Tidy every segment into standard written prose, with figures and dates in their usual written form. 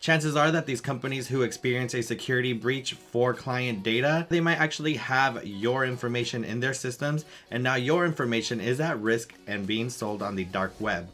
chances are that these companies who experience a security breach for client data, they might actually have your information in their systems, and now your information is at risk and being sold on the dark web.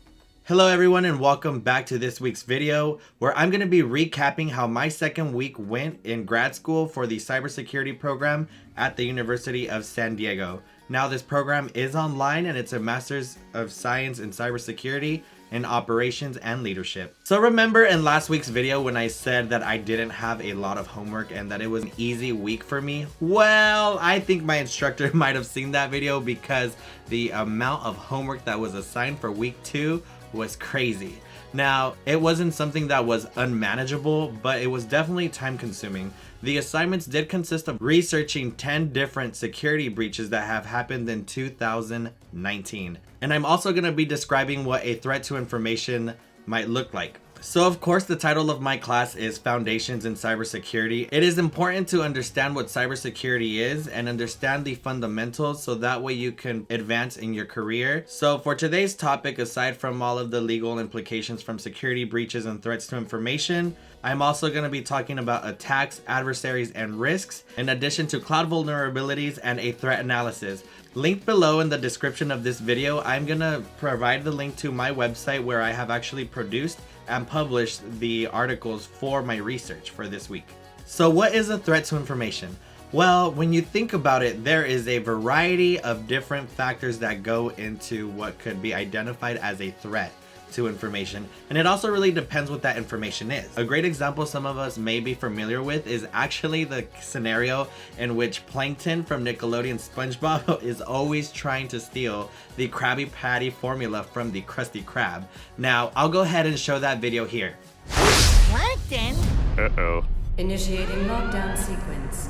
Hello everyone, and welcome back to this week's video, where I'm going to be recapping how my second week went in grad school for the cybersecurity program at the University of San Diego. Now this program is online and it's a Master's of Science in Cybersecurity in Operations and Leadership. So remember in last week's video when I said that I didn't have a lot of homework and that it was an easy week for me? Well, I think my instructor might have seen that video because the amount of homework that was assigned for week 2 was crazy. Now, it wasn't something that was unmanageable, but it was definitely time consuming. The assignments did consist of researching 10 different security breaches that have happened in 2019. And I'm also going to be describing what a threat to information might look like. So of course the title of my class is Foundations in Cybersecurity. It is important to understand what cybersecurity is and understand the fundamentals so that way you can advance in your career. So for today's topic, aside from all of the legal implications from security breaches and threats to information, I'm also going to be talking about attacks, adversaries, and risks, in addition to cloud vulnerabilities and a threat analysis. Linked below in the description of this video, I'm going to provide the link to my website where I have actually produced and published the articles for my research for this week. So what is a threat to information? Well, when you think about it, there is a variety of different factors that go into what could be identified as a threat to information, and it also really depends what that information is. A great example some of us may be familiar with is actually the scenario in which Plankton from Nickelodeon SpongeBob is always trying to steal the Krabby Patty formula from the Krusty Krab. Now, I'll go ahead and show that video here. Plankton? Uh-oh. Initiating lockdown sequence.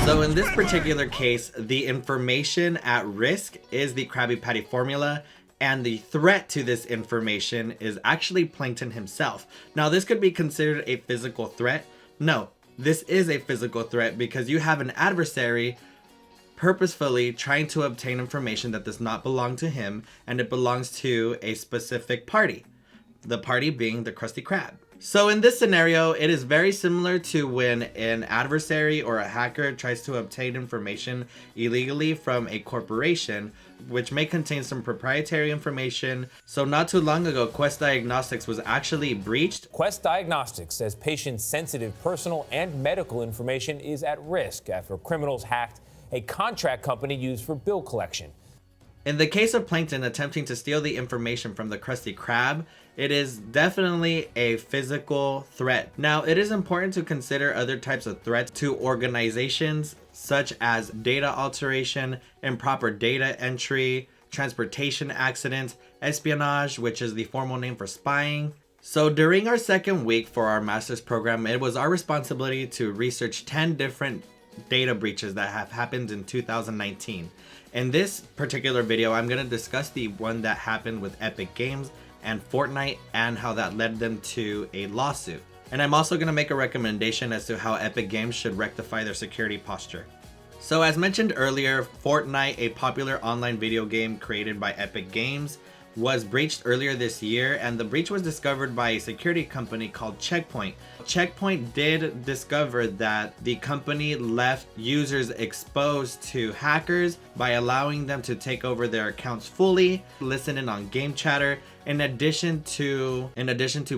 So in this particular case, the information at risk is the Krabby Patty formula, and the threat to this information is actually Plankton himself. Now this could be considered a physical threat. No, this is a physical threat because you have an adversary purposefully trying to obtain information that does not belong to him, and it belongs to a specific party. The party being the Krusty Krab. So in this scenario, it is very similar to when an adversary or a hacker tries to obtain information illegally from a corporation, which may contain some proprietary information. So not too long ago, Quest Diagnostics was actually breached. Quest Diagnostics says patients' sensitive personal and medical information is at risk after criminals hacked a contract company used for bill collection. In the case of Plankton attempting to steal the information from the Krusty Krab, it is definitely a physical threat. Now, it is important to consider other types of threats to organizations, such as data alteration, improper data entry, transportation accidents, espionage, which is the formal name for spying. So during our second week for our master's program, it was our responsibility to research 10 different data breaches that have happened in 2019. In this particular video, I'm going to discuss the one that happened with Epic Games and Fortnite and how that led them to a lawsuit. And I'm also going to make a recommendation as to how Epic Games should rectify their security posture. So as mentioned earlier, Fortnite, a popular online video game created by Epic Games, was breached earlier this year, and the breach was discovered by a security company called Checkpoint. Checkpoint did discover that the company left users exposed to hackers by allowing them to take over their accounts fully, listen in on game chatter, in addition to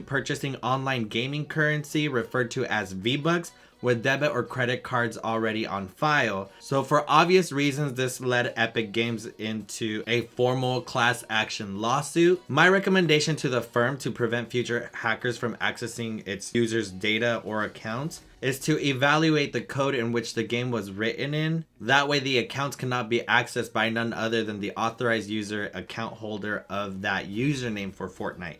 purchasing online gaming currency referred to as V-Bucks with debit or credit cards already on file. So for obvious reasons, this led Epic Games into a formal class action lawsuit. My recommendation to the firm to prevent future hackers from accessing its users' data or accounts is to evaluate the code in which the game was written in. That way the accounts cannot be accessed by none other than the authorized user account holder of that username for Fortnite.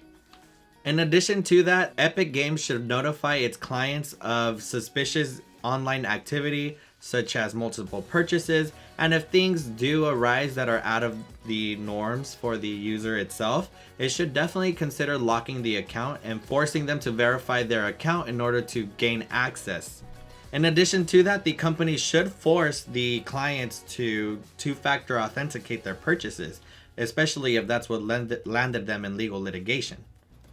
In addition to that, Epic Games should notify its clients of suspicious online activity, such as multiple purchases, and if things do arise that are out of the norms for the user itself, it should definitely consider locking the account and forcing them to verify their account in order to gain access. In addition to that, the company should force the clients to two-factor authenticate their purchases, especially if that's what landed them in legal litigation.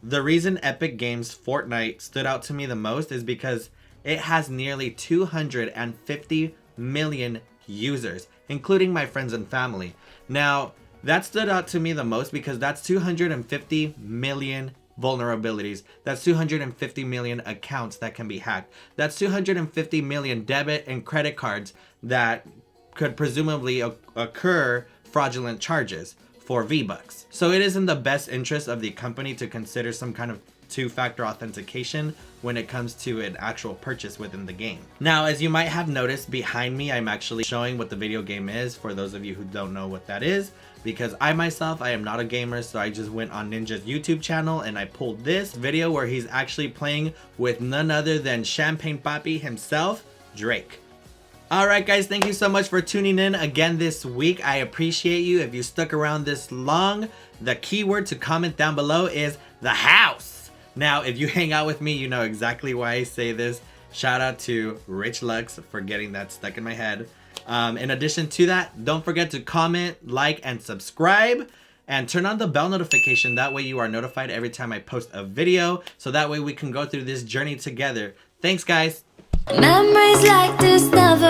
The reason Epic Games Fortnite stood out to me the most is because it has nearly 250 million users, including my friends and family. Now, that stood out to me the most because that's 250 million vulnerabilities. That's 250 million accounts that can be hacked. That's 250 million debit and credit cards that could presumably occur fraudulent charges for V-Bucks. So it is in the best interest of the company to consider some kind of two-factor authentication when it comes to an actual purchase within the game. Now, as you might have noticed behind me, I'm actually showing what the video game is for those of you who don't know what that is, because I myself, I am not a gamer, so I just went on Ninja's YouTube channel and I pulled this video where he's actually playing with none other than Champagne Papi himself, Drake. Alright guys, thank you so much for tuning in again this week. I appreciate you. If you stuck around this long, the keyword to comment down below is the house. Now, if you hang out with me, you know exactly why I say this. Shout out to Rich Lux for getting that stuck in my head. In addition to that, don't forget to comment, like, and subscribe. And turn on the bell notification. That way you are notified every time I post a video. So that way we can go through this journey together. Thanks, guys. Memories like this never